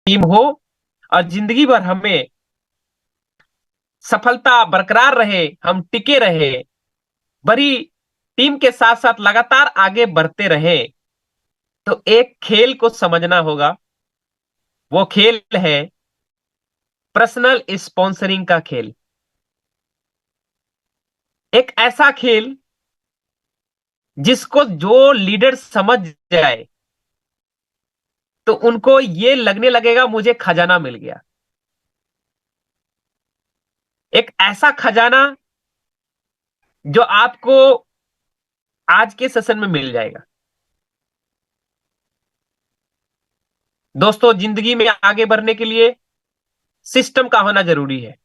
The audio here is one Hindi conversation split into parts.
टीम हो और जिंदगी भर हमें सफलता बरकरार रहे, हम टिके रहे, बड़ी टीम के साथ साथ लगातार आगे बढ़ते रहे, तो एक खेल को समझना होगा। वो खेल है पर्सनल स्पॉन्सरिंग का खेल। एक ऐसा खेल जिसको जो लीडर समझ जाए तो उनको ये लगने लगेगा मुझे खजाना मिल गया। एक ऐसा खजाना जो आपको आज के सेशन में मिल जाएगा। दोस्तों, जिंदगी में आगे बढ़ने के लिए सिस्टम का होना जरूरी है।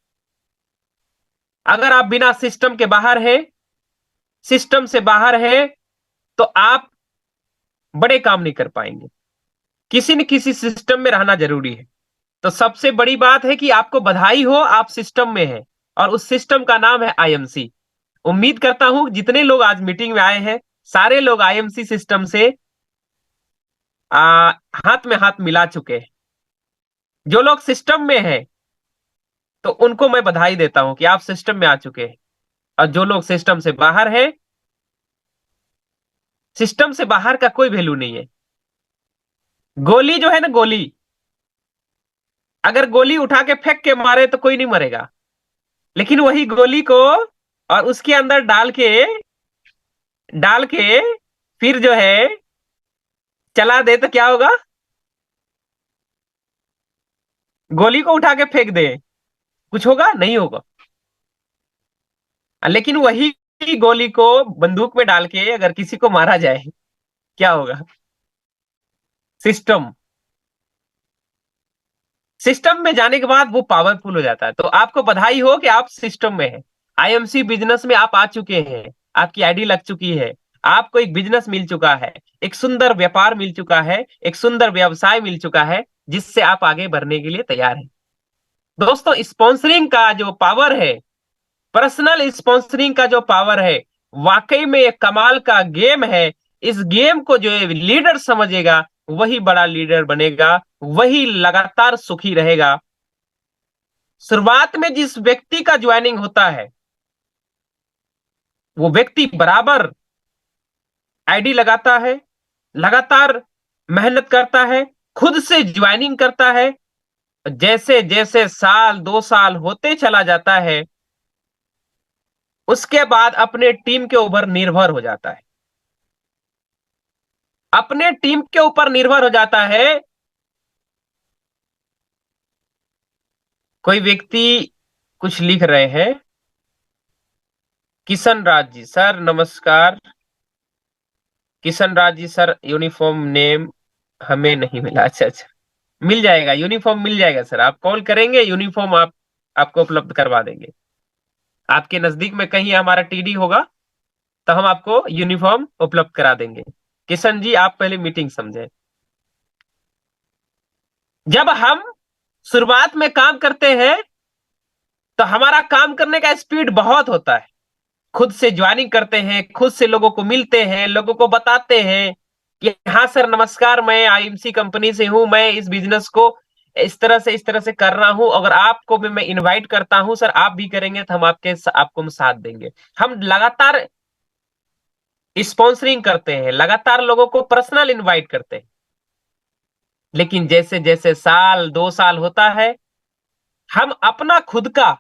अगर आप बिना सिस्टम के बाहर है, सिस्टम से बाहर है, तो आप बड़े काम नहीं कर पाएंगे। किसी न किसी सिस्टम में रहना जरूरी है। तो सबसे बड़ी बात है कि आपको बधाई हो, आप सिस्टम में हैं और उस सिस्टम का नाम है आईएमसी। उम्मीद करता हूं जितने लोग आज मीटिंग में आए हैं सारे लोग आईएमसी सिस्टम से हाथ में हाथ मिला चुके हैं। जो लोग सिस्टम में हैं तो उनको मैं बधाई देता हूं कि आप सिस्टम में आ चुके हैं। और जो लोग सिस्टम से बाहर हैं, सिस्टम से बाहर का कोई वैल्यू नहीं है। गोली जो है ना, गोली अगर गोली उठा के फेंक के मारे तो कोई नहीं मरेगा, लेकिन वही गोली को और उसके अंदर डाल के फिर जो है चला दे तो क्या होगा? गोली को उठा के फेंक दे, कुछ होगा? नहीं होगा। लेकिन वही गोली को बंदूक में डाल के अगर किसी को मारा जाए, क्या होगा? सिस्टम सिस्टम में जाने के बाद वो पावरफुल हो जाता है। तो आपको बधाई हो कि आप सिस्टम में हैं। आईएमसी बिजनेस में आप आ चुके हैं, आपकी आईडी लग चुकी है, आपको एक बिजनेस मिल चुका है, एक सुंदर व्यापार मिल चुका है, एक सुंदर व्यवसाय मिल चुका है, जिससे आप आगे बढ़ने के लिए तैयार हैं। दोस्तों, स्पॉन्सरिंग का जो पावर है, पर्सनल स्पॉन्सरिंग का जो पावर है, वाकई में एक कमाल का गेम है। इस गेम को जो लीडर समझेगा वही बड़ा लीडर बनेगा, वही लगातार सुखी रहेगा। शुरुआत में जिस व्यक्ति का ज्वाइनिंग होता है वो व्यक्ति बराबर आईडी लगाता है, लगातार मेहनत करता है, खुद से ज्वाइनिंग करता है। जैसे जैसे साल 2 साल होते चला जाता है, उसके बाद अपने टीम के ऊपर निर्भर हो जाता है। अपने टीम के ऊपर निर्भर हो जाता है। कोई व्यक्ति कुछ लिख रहे हैं। किशन राज जी सर नमस्कार। Kishan Raj ji sir, uniform name हमें नहीं मिला। अच्छा अच्छा, मिल जाएगा, यूनिफॉर्म मिल जाएगा सर। आप कॉल करेंगे, यूनिफॉर्म आपको उपलब्ध करवा देंगे। आपके नजदीक में कहीं हमारा टीडी होगा तो हम आपको यूनिफॉर्म उपलब्ध करा देंगे। किशन जी, आप पहले मीटिंग समझें। जब हम शुरुआत में काम करते हैं तो हमारा काम करने का स्पीड बहुत होता है। खुद से ज्वाइनिंग करते हैं, खुद से लोगों को मिलते हैं, लोगों को बताते हैं कि हाँ सर नमस्कार, मैं आईएमसी कंपनी से हूं, मैं इस बिजनेस को इस तरह से कर रहा हूं। अगर आपको भी मैं इनवाइट करता हूं सर, आप भी करेंगे तो हम आपको हम साथ देंगे। हम लगातार स्पॉन्सरिंग करते हैं, लगातार लोगों को पर्सनल इनवाइट करते हैं। लेकिन जैसे जैसे साल 2 साल होता है, हम अपना खुद का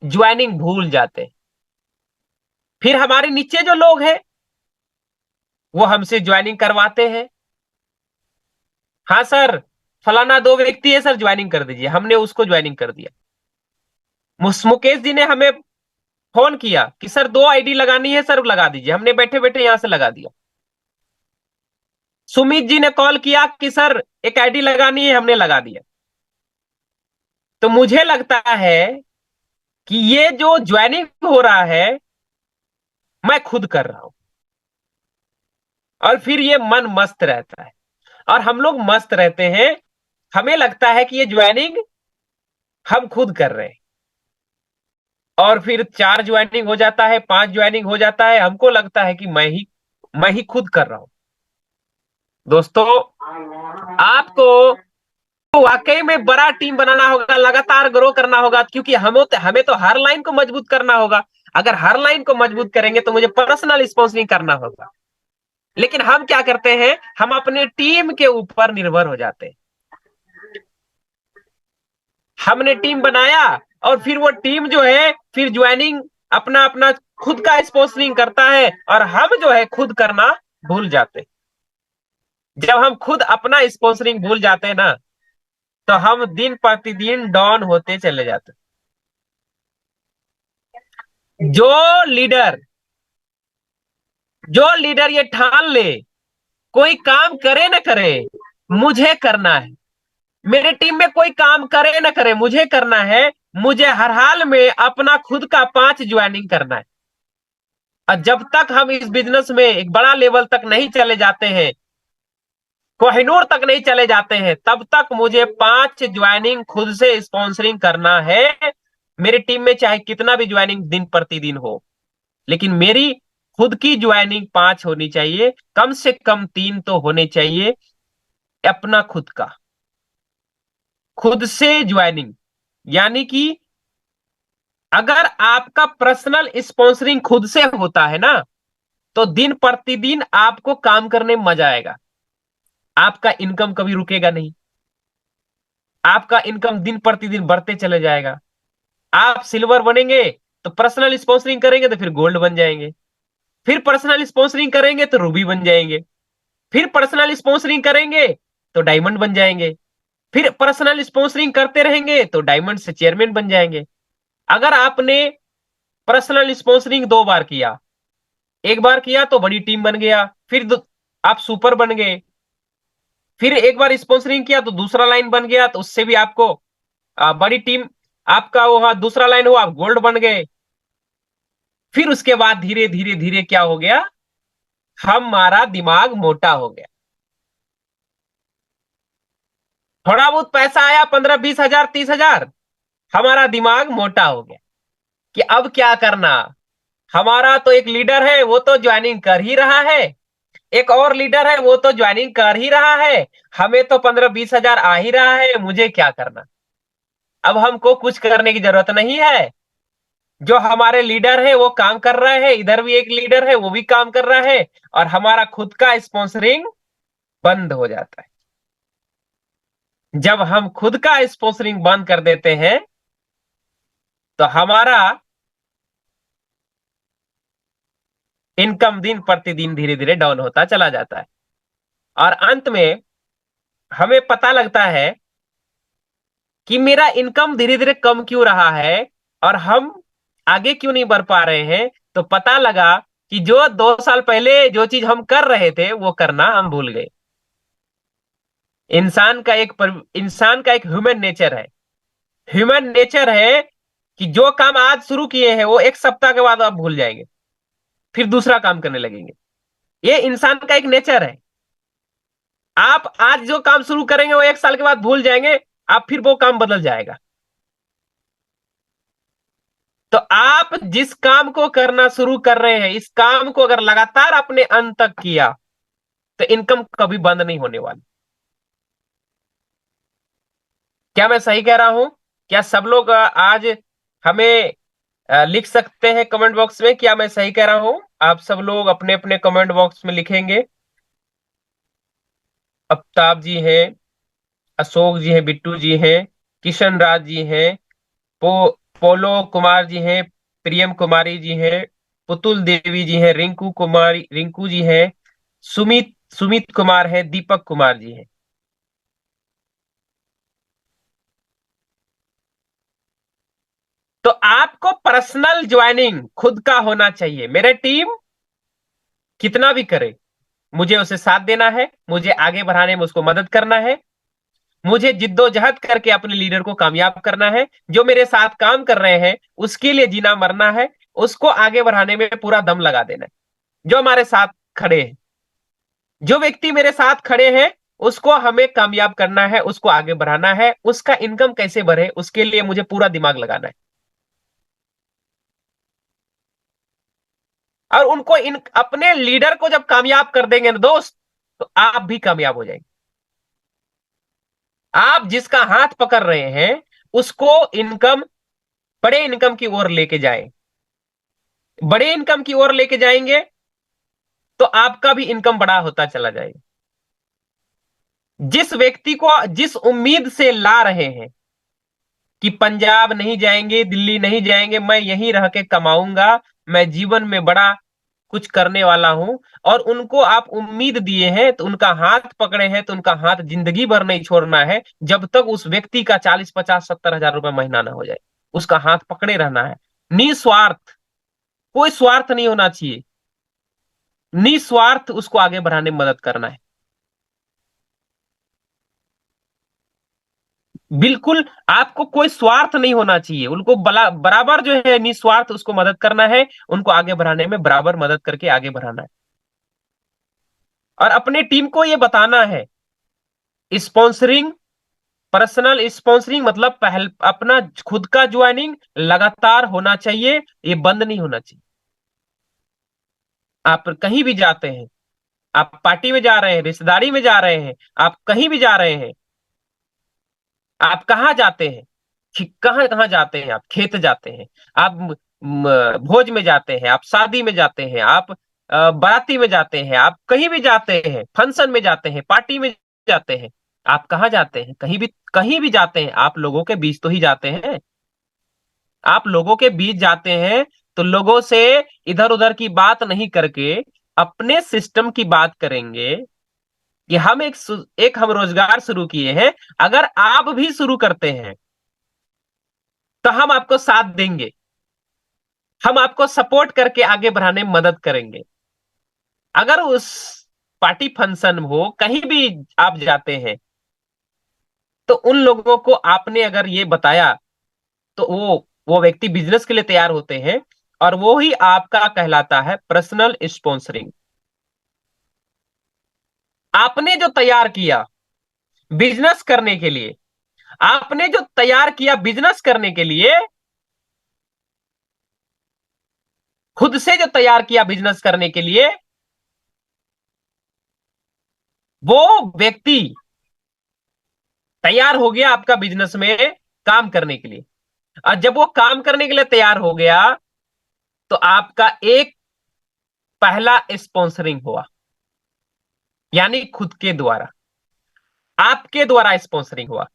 ज्वाइनिंग भूल जाते हैं। फिर हमारे नीचे जो लोग हैं वो हमसे ज्वाइनिंग करवाते हैं। हाँ सर, फलाना 2 व्यक्ति है सर, ज्वाइनिंग कर दीजिए। हमने उसको ज्वाइनिंग कर दिया। मुकेश जी ने हमें फोन किया कि सर 2 आईडी लगानी है सर, लगा दीजिए। हमने बैठे बैठे यहां से लगा दिया। सुमित जी ने कॉल किया कि सर एक आईडी लगानी है, हमने लगा दिया। तो मुझे लगता है कि ये जो ज्वाइनिंग हो रहा है मैं खुद कर रहा हूं, और फिर ये मन मस्त रहता है और हम लोग मस्त रहते हैं। हमें लगता है कि ये ज्वाइनिंग हम खुद कर रहे हैं, और फिर 4 ज्वाइनिंग हो जाता है, 5 ज्वाइनिंग हो जाता है, हमको लगता है कि मैं ही खुद कर रहा हूं। दोस्तों, आपको वाकई में बड़ा टीम बनाना होगा, लगातार ग्रो करना होगा, क्योंकि हमें तो हर लाइन को मजबूत करना होगा। अगर हर लाइन को मजबूत करेंगे तो मुझे पर्सनल स्पॉन्सरिंग करना होगा। लेकिन हम क्या करते हैं, हम अपने टीम के ऊपर निर्भर हो जाते हैं। हमने टीम बनाया और फिर वो टीम जो है फिर ज्वाइनिंग अपना अपना खुद का स्पॉन्सरिंग करता है, और हम जो है खुद करना भूल जाते हैं। जब हम खुद अपना स्पॉन्सरिंग भूल जाते हैं ना, तो हम दिन प्रतिदिन डाउन होते चले जाते हैं। जो लीडर ये ठान ले, कोई काम करे ना करे, मुझे करना है, मेरे टीम में कोई काम करे ना करे, मुझे करना है, मुझे हर हाल में अपना खुद का 5 ज्वाइनिंग करना है। और जब तक हम इस बिजनेस में एक बड़ा लेवल तक नहीं चले जाते हैं, कोहिनूर तक नहीं चले जाते हैं, तब तक मुझे 5 ज्वाइनिंग खुद से स्पॉन्सरिंग करना है। मेरी टीम में चाहे कितना भी ज्वाइनिंग दिन प्रतिदिन हो, लेकिन मेरी खुद की ज्वाइनिंग 5 होनी चाहिए, कम से कम 3 तो होने चाहिए। अपना खुद से ज्वाइनिंग, यानी कि अगर आपका पर्सनल स्पॉन्सरिंग खुद से होता है ना, तो दिन प्रतिदिन आपको काम करने में मजा आएगा। आपका इनकम कभी रुकेगा नहीं, आपका इनकम दिन प्रतिदिन बढ़ते चले जाएगा। आप सिल्वर बनेंगे तो पर्सनल स्पॉन्सरिंग करेंगे तो फिर गोल्ड बन जाएंगे, फिर पर्सनल स्पॉन्सरिंग करेंगे तो रूबी बन जाएंगे, फिर पर्सनल स्पॉन्सरिंग करेंगे तो डायमंड बन जाएंगे, फिर पर्सनल स्पॉन्सरिंग करते रहेंगे तो डायमंड से चेयरमैन बन जाएंगे। अगर आपने पर्सनल स्पॉन्सरिंग 2 बार किया, एक बार किया तो बड़ी टीम बन गया, फिर आप सुपर बन गए, फिर एक बार स्पॉन्सरिंग किया तो दूसरा लाइन बन गया, तो उससे भी आपको बड़ी टीम, आपका वो दूसरा लाइन हुआ, आप गोल्ड बन गए। फिर उसके बाद धीरे धीरे धीरे क्या हो गया, हमारा दिमाग मोटा हो गया। थोड़ा बहुत पैसा आया, 15-20 हजार 30 हजार, हमारा दिमाग मोटा हो गया कि अब क्या करना। हमारा तो एक लीडर है, वो तो ज्वाइनिंग कर ही रहा है, एक और लीडर है, वो तो ज्वाइनिंग कर ही रहा है, हमें तो 15-20 हजार आ ही रहा है, मुझे क्या करना। अब हमको कुछ करने की जरूरत नहीं है। जो हमारे लीडर है वो काम कर रहे हैं, इधर भी एक लीडर है वो भी काम कर रहा है, और हमारा खुद का स्पॉन्सरिंग बंद हो जाता है। जब हम खुद का स्पॉन्सरिंग बंद कर देते हैं, तो हमारा इनकम दिन प्रतिदिन धीरे धीरे डाउन होता चला जाता है, और अंत में हमें पता लगता है कि मेरा इनकम धीरे धीरे कम क्यों रहा है, और हम आगे क्यों नहीं बढ़ पा रहे हैं। तो पता लगा कि जो 2 साल पहले जो चीज हम कर रहे थे वो करना हम भूल गए। इंसान का एक ह्यूमन नेचर है, ह्यूमन नेचर है कि जो काम आज शुरू किए हैं वो एक सप्ताह के बाद आप भूल जाएंगे, फिर दूसरा काम करने लगेंगे। ये इंसान का एक नेचर है। आप आज जो काम शुरू करेंगे वो 1 साल के बाद भूल जाएंगे, आप फिर वो काम बदल जाएगा। तो आप जिस काम को करना शुरू कर रहे हैं, इस काम को अगर लगातार अपने अंत तक किया, तो इनकम कभी बंद नहीं होने वाली। क्या मैं सही कह रहा हूं? क्या सब लोग आज हमें लिख सकते हैं कमेंट बॉक्स में, क्या मैं सही कह रहा हूं? आप सब लोग अपने अपने कमेंट बॉक्स में लिखेंगे। अफ्ताब जी हैं, अशोक जी हैं, बिट्टू जी हैं, किशन राज जी हैं, पोलो कुमार जी हैं, प्रियम कुमारी जी हैं, पुतुल देवी जी हैं, रिंकू जी हैं, सुमित सुमित कुमार है, दीपक कुमार जी हैं। तो आपको पर्सनल ज्वाइनिंग खुद का होना चाहिए। मेरे टीम कितना भी करे, मुझे उसे साथ देना है, मुझे आगे बढ़ाने में उसको मदद करना है, मुझे जिद्दोजहद करके अपने लीडर को कामयाब करना है। जो मेरे साथ काम कर रहे हैं उसके लिए जीना मरना है, उसको आगे बढ़ाने में पूरा दम लगा देना है। जो हमारे साथ खड़े हैं, जो व्यक्ति मेरे साथ खड़े हैं, उसको हमें कामयाब करना है, उसको आगे बढ़ाना है, उसका इनकम कैसे बढ़े उसके लिए मुझे पूरा दिमाग लगाना है। और उनको अपने लीडर को जब कामयाब कर देंगे ना दोस्त, तो आप भी कामयाब हो जाएंगे। आप जिसका हाथ पकड़ रहे हैं उसको इनकम, बड़े इनकम की ओर लेके जाए, बड़े इनकम की ओर लेके जाएंगे तो आपका भी इनकम बड़ा होता चला जाएगा। जिस व्यक्ति को जिस उम्मीद से ला रहे हैं कि पंजाब नहीं जाएंगे, दिल्ली नहीं जाएंगे, मैं यहीं रह के कमाऊंगा, मैं जीवन में बड़ा कुछ करने वाला हूं, और उनको आप उम्मीद दिए हैं तो उनका हाथ पकड़े हैं, तो उनका हाथ जिंदगी भर नहीं छोड़ना है जब तक उस व्यक्ति का 40, 50, 70 हजार रुपए महीना ना हो जाए। उसका हाथ पकड़े रहना है, निस्वार्थ, कोई स्वार्थ नहीं होना चाहिए, निस्वार्थ उसको आगे बढ़ाने में मदद करना है। बिल्कुल, आपको कोई स्वार्थ नहीं होना चाहिए, उनको बराबर जो है निस्वार्थ उसको मदद करना है, उनको आगे बढ़ाने में बराबर मदद करके आगे बढ़ाना है। और अपने टीम को ये बताना है, स्पॉन्सरिंग, पर्सनल स्पॉन्सरिंग मतलब पहल अपना खुद का ज्वाइनिंग लगातार होना चाहिए, ये बंद नहीं होना चाहिए। आप कहीं भी जाते हैं, आप पार्टी में जा रहे हैं, रिश्तेदारी में जा रहे हैं, आप कहीं भी जा रहे हैं, आप कहाँ जाते हैं, कहाँ कहाँ जाते हैं, आप खेत जाते हैं, आप भोज में जाते हैं, आप शादी में जाते हैं, आप बाराती में जाते हैं, आप कहीं भी जाते हैं, फंक्शन में जाते हैं, पार्टी में जाते हैं, आप कहाँ जाते हैं, कहीं भी जाते हैं, आप लोगों के बीच तो ही जाते हैं। आप लोगों के बीच जाते हैं तो लोगों से इधर उधर की बात नहीं करके अपने सिस्टम की बात करेंगे कि हम एक हम रोजगार शुरू किए हैं, अगर आप भी शुरू करते हैं तो हम आपको साथ देंगे, हम आपको सपोर्ट करके आगे बढ़ाने में मदद करेंगे। अगर उस पार्टी फंक्शन हो, कहीं भी आप जाते हैं, तो उन लोगों को आपने अगर ये बताया तो वो व्यक्ति बिजनेस के लिए तैयार होते हैं, और वो ही आपका कहलाता है पर्सनल स्पॉन्सरिंग। आपने जो तैयार किया बिजनेस करने के लिए, आपने जो तैयार किया बिजनेस करने के लिए, खुद से जो तैयार किया बिजनेस करने के लिए, वो व्यक्ति तैयार हो गया आपका बिजनेस में काम करने के लिए। और जब वो काम करने के लिए तैयार हो गया तो आपका एक पहला स्पॉन्सरिंग हुआ, यानी खुद के द्वारा, आपके द्वारा स्पॉन्सरिंग हुआ।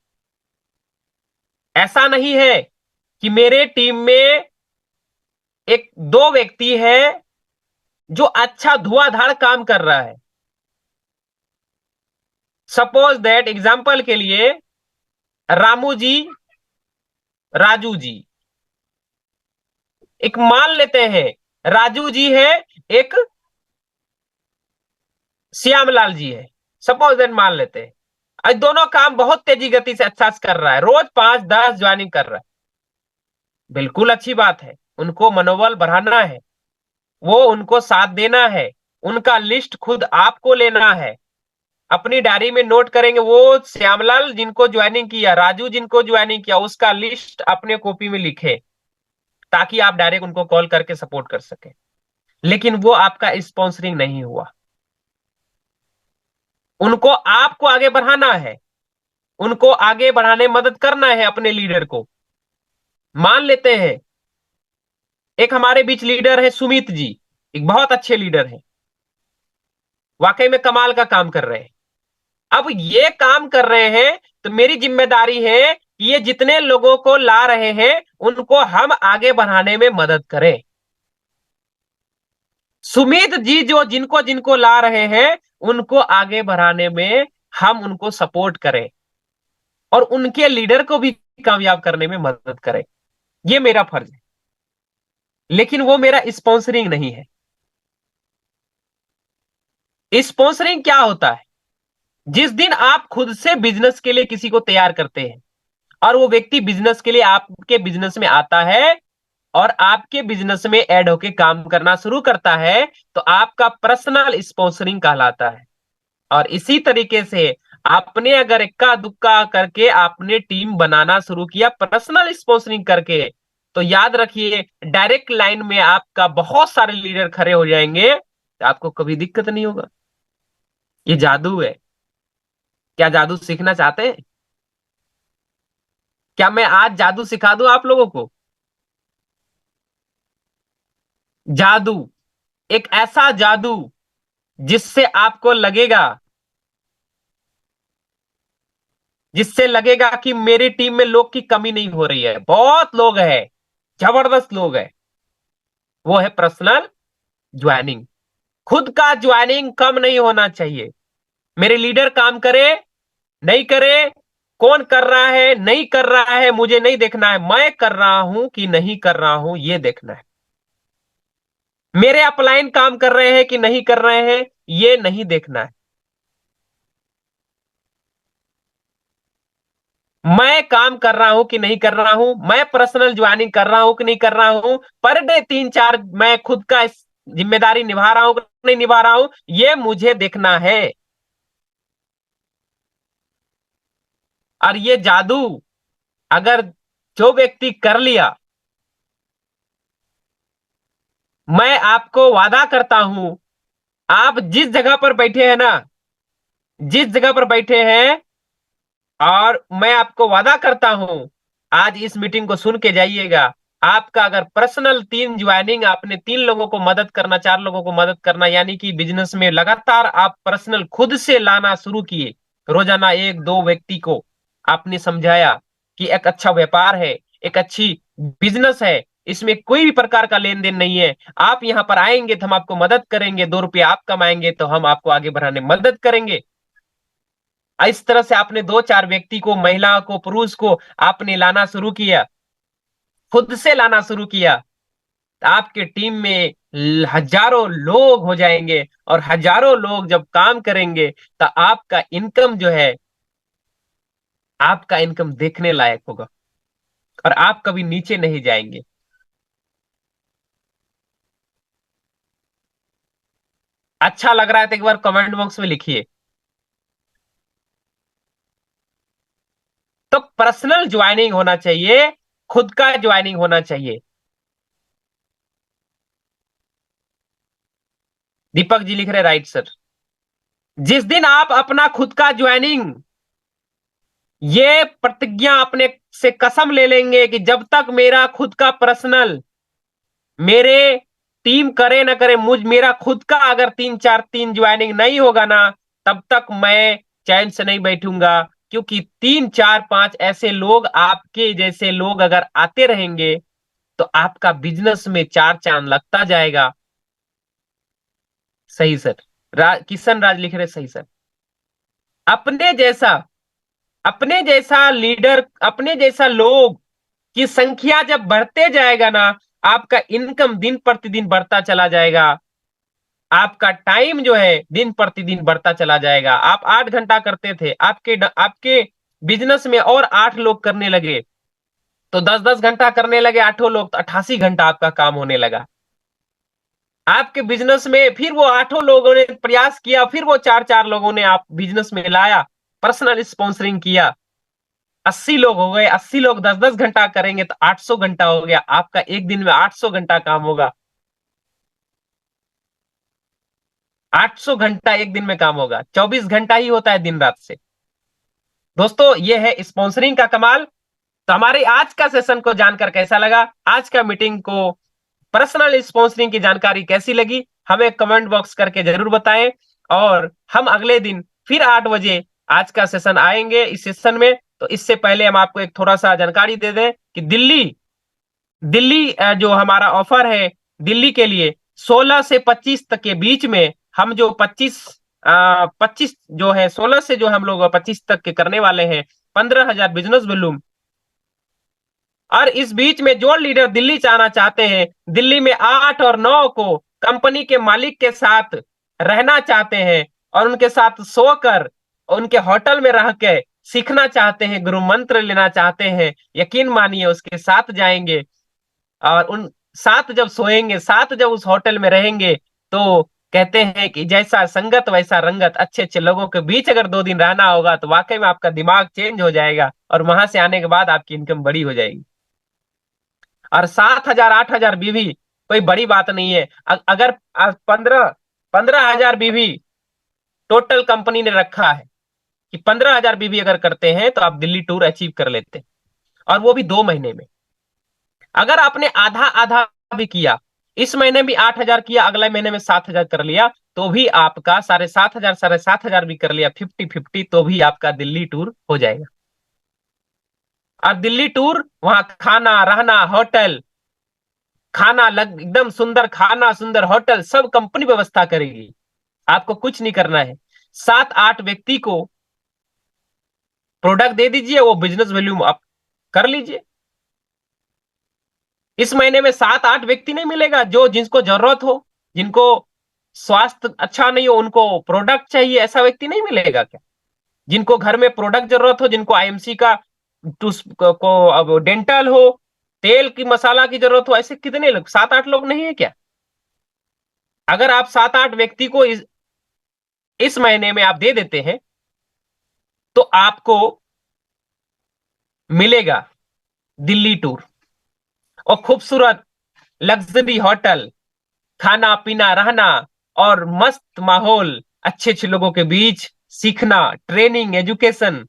ऐसा नहीं है कि मेरे टीम में एक दो व्यक्ति है जो अच्छा धुआंधार काम कर रहा है, सपोज दैट एग्जाम्पल के लिए रामू जी, राजू जी, एक मान लेते हैं राजू जी है, एक श्यामलाल जी है, सपोज दैट मान लेते हैं। आज दोनों काम बहुत तेजी गति से अच्छा से कर रहा है, रोज 5, 10 ज्वाइनिंग कर रहा है, बिल्कुल अच्छी बात है, उनको मनोबल बढ़ाना है, वो उनको साथ देना है, उनका लिस्ट खुद आपको लेना है। अपनी डायरी में नोट करेंगे, वो श्यामलाल जिनको ज्वाइनिंग किया, राजू जिनको ज्वाइनिंग किया, उसका लिस्ट अपने कॉपी में लिखे, ताकि आप डायरेक्ट उनको कॉल करके सपोर्ट कर सके। लेकिन वो आपका स्पॉन्सरिंग नहीं हुआ, उनको आपको आगे बढ़ाना है, उनको आगे बढ़ाने में मदद करना है अपने लीडर को। मान लेते हैं एक हमारे बीच लीडर है सुमित जी, एक बहुत अच्छे लीडर है, वाकई में कमाल का काम कर रहे हैं। अब ये काम कर रहे हैं तो मेरी जिम्मेदारी है कि ये जितने लोगों को ला रहे हैं उनको हम आगे बढ़ाने में मदद करें। सुमित जी जो जिनको जिनको ला रहे हैं उनको आगे बढ़ाने में हम उनको सपोर्ट करें, और उनके लीडर को भी कामयाब करने में मदद करें, ये मेरा फर्ज है। लेकिन वो मेरा स्पॉन्सरिंग नहीं है। स्पॉन्सरिंग क्या होता है? जिस दिन आप खुद से बिजनेस के लिए किसी को तैयार करते हैं और वो व्यक्ति बिजनेस के लिए आपके बिजनेस में आता है और आपके बिजनेस में ऐड होके काम करना शुरू करता है, तो आपका पर्सनल स्पॉन्सरिंग कहलाता है। और इसी तरीके से आपने अगर इक्का दुक्का करके आपने टीम बनाना शुरू किया पर्सनल स्पॉन्सरिंग करके, तो याद रखिए डायरेक्ट लाइन में आपका बहुत सारे लीडर खड़े हो जाएंगे, तो आपको कभी दिक्कत नहीं होगा। ये जादू है। क्या जादू सीखना चाहते हैं? क्या मैं आज जादू सिखा दूं आप लोगों को? जादू, एक ऐसा जादू जिससे आपको लगेगा, जिससे लगेगा कि मेरी टीम में लोग की कमी नहीं हो रही है, बहुत लोग हैं, जबरदस्त लोग हैं। वो है पर्सनल ज्वाइनिंग। खुद का ज्वाइनिंग कम नहीं होना चाहिए। मेरे लीडर काम करे नहीं करे, कौन कर रहा है नहीं कर रहा है, मुझे नहीं देखना है, मैं कर रहा हूं कि नहीं कर रहा हूं ये देखना है। मेरे अपलाइन काम कर रहे हैं कि नहीं कर रहे हैं ये नहीं देखना है। मैं काम कर रहा हूं कि नहीं कर रहा हूं, मैं पर्सनल ज्वाइनिंग कर रहा हूं कि नहीं कर रहा हूं, पर डे 3-4 मैं खुद का जिम्मेदारी निभा रहा हूं कि नहीं निभा रहा हूं, ये मुझे देखना है। और ये जादू अगर जो व्यक्ति कर लिया, मैं आपको वादा करता हूं, आप जिस जगह पर बैठे हैं ना, जिस जगह पर बैठे हैं, और मैं आपको वादा करता हूं, आज इस मीटिंग को सुन के जाइएगा। आपका अगर पर्सनल 3 ज्वाइनिंग, आपने 3 लोगों को मदद करना, 4 लोगों को मदद करना, यानी कि बिजनेस में लगातार आप पर्सनल खुद से लाना शुरू किए, रोजाना 1-2 व्यक्ति को आपने समझाया कि एक अच्छा व्यापार है, एक अच्छी बिजनेस है, इसमें कोई भी प्रकार का लेन देन नहीं है, आप यहां पर आएंगे तो हम आपको मदद करेंगे, 2 रुपये आप कमाएंगे तो हम आपको आगे बढ़ाने में मदद करेंगे। इस तरह से आपने 2-4 व्यक्ति को, महिला को, पुरुष को आपने लाना शुरू किया, खुद से लाना शुरू किया, तो आपके टीम में हजारों लोग हो जाएंगे, और हजारों लोग जब काम करेंगे तो आपका इनकम जो है, आपका इनकम देखने लायक होगा, और आप कभी नीचे नहीं जाएंगे। अच्छा लग रहा है तो एक बार कमेंट बॉक्स में लिखिए। तो पर्सनल ज्वाइनिंग होना चाहिए, खुद का ज्वाइनिंग होना चाहिए। दीपक जी लिख रहे राइट सर। जिस दिन आप अपना खुद का ज्वाइनिंग, ये प्रतिज्ञा अपने से कसम ले लेंगे कि जब तक मेरा खुद का पर्सनल, मेरे टीम करे ना करे, मुझ मेरा खुद का अगर 3 ज्वाइनिंग नहीं होगा ना, तब तक मैं चैन से नहीं बैठूंगा। क्योंकि 3-4-5 ऐसे लोग, आपके जैसे लोग अगर आते रहेंगे तो आपका बिजनेस में चार चांद लगता जाएगा। सही सर। किशन राज लिख रहे सही सर। अपने जैसा, अपने जैसा लीडर, अपने जैसा लोग की संख्या जब बढ़ते जाएगा ना, आपका इनकम दिन प्रतिदिन बढ़ता चला जाएगा, आपका टाइम जो है दिन प्रतिदिन बढ़ता चला जाएगा। आप 8 घंटा करते थे, आपके बिजनेस में और 8 लोग करने लगे, तो 10-10 घंटा करने लगे 8 लोग, तो 88 घंटा आपका काम होने लगा। आपके बिजनेस में फिर वो 8 लोगों ने प्रयास किया, फिर वो 4-4 लोगों ने आप बिजनेस में लाया, पर्सनल स्पॉन्सरिंग किया, 80 लोग हो गए, 80 लोग 10-10 घंटा करेंगे तो 800 घंटा हो गया, आपका एक दिन में 800 घंटा काम होगा। 800 घंटा एक दिन में काम होगा, 24 घंटा ही होता है दिन रात से। दोस्तों ये है स्पॉन्सरिंग का कमाल। तो हमारे आज का सेशन को जानकर कैसा लगा, आज का मीटिंग को, पर्सनल स्पॉन्सरिंग की जानकारी कैसी लगी, हमें कमेंट बॉक्स करके जरूर बताएं। और हम अगले दिन फिर 8 बजे आज का सेशन आएंगे इस सेशन में। तो इससे पहले हम आपको एक थोड़ा सा जानकारी दे दें कि दिल्ली, जो हमारा ऑफर है दिल्ली के लिए, 16 से 25 तक के बीच में, हम जो 25 जो है, 16 से जो हम लोग 25 तक के करने वाले हैं, 15,000 बिजनेस वॉल्यूम। और इस बीच में जो लीडर दिल्ली जाना चाहते हैं, दिल्ली में 8 और 9 को कंपनी के मालिक के साथ रहना चाहते हैं, और उनके साथ सोकर, उनके होटल में रह के सीखना चाहते हैं, गुरु मंत्र लेना चाहते हैं, यकीन मानिए उसके साथ जाएंगे, और उन साथ जब सोएंगे, साथ जब उस होटल में रहेंगे, तो कहते हैं कि जैसा संगत वैसा रंगत, अच्छे अच्छे लोगों के बीच अगर 2 दिन रहना होगा तो वाकई में आपका दिमाग चेंज हो जाएगा, और वहां से आने के बाद आपकी इनकम बड़ी हो जाएगी। और 7,000 8,000 बीवी कोई बड़ी बात नहीं है। अगर 15,000 बीवी टोटल कंपनी ने रखा है कि 15,000 बीवी अगर करते हैं तो आप दिल्ली टूर अचीव कर लेते हैं। और वो भी 2 महीने में। अगर आपने आधा आधा भी किया, इस महीने भी 8,000 किया, अगले महीने में 7,000 कर लिया, तो भी आपका 7,500 7,500 भी कर लिया, 50-50, तो भी आपका दिल्ली टूर हो जाएगा। और दिल्ली टूर, वहां खाना रहना होटल, खाना लग एकदम सुंदर, खाना सुंदर होटल, सब कंपनी व्यवस्था करेगी। आपको कुछ नहीं करना है। 7-8 व्यक्ति को प्रोडक्ट दे दीजिए, वो बिजनेस वैल्यू आप कर लीजिए। इस महीने में 7-8 व्यक्ति नहीं मिलेगा जो जिसको जरूरत हो, जिनको स्वास्थ्य अच्छा नहीं हो, उनको प्रोडक्ट चाहिए, ऐसा व्यक्ति नहीं मिलेगा क्या? जिनको घर में प्रोडक्ट जरूरत हो, जिनको आईएमसी का अब डेंटल हो, तेल की मसाला की जरूरत हो, ऐसे कितने लोग, 7-8 लोग नहीं है क्या? अगर आप 7-8 व्यक्ति को इस महीने में आप दे देते हैं, तो आपको मिलेगा दिल्ली टूर, और खूबसूरत लग्जरी होटल, खाना पीना रहना, और मस्त माहौल, अच्छे अच्छे लोगों के बीच सीखना, ट्रेनिंग, एजुकेशन।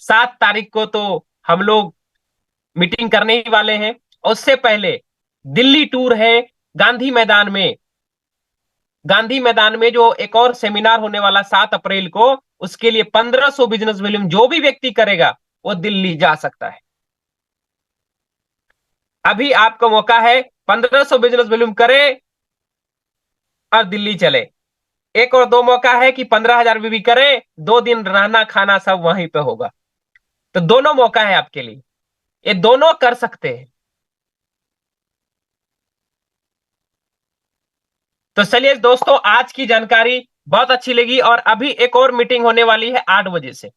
7 तारीख को तो हम लोग मीटिंग करने ही वाले हैं। और उससे पहले दिल्ली टूर है गांधी मैदान में। गांधी मैदान में जो एक और सेमिनार होने वाला 7 अप्रैल को, उसके लिए 1,500 बिजनेस वॉल्यूम जो भी व्यक्ति करेगा वो दिल्ली जा सकता है। अभी आपका मौका है, 1,500 बिजनेस वॉल्यूम करे और दिल्ली चले। एक और दो मौका है कि 15,000 भी करे, 2 दिन रहना खाना सब वहीं पे होगा। तो दोनों मौका है आपके लिए, ये दोनों कर सकते हैं। तो चलिए दोस्तों, आज की जानकारी बहुत अच्छी लगी, और अभी एक और मीटिंग होने वाली है 8 बजे से।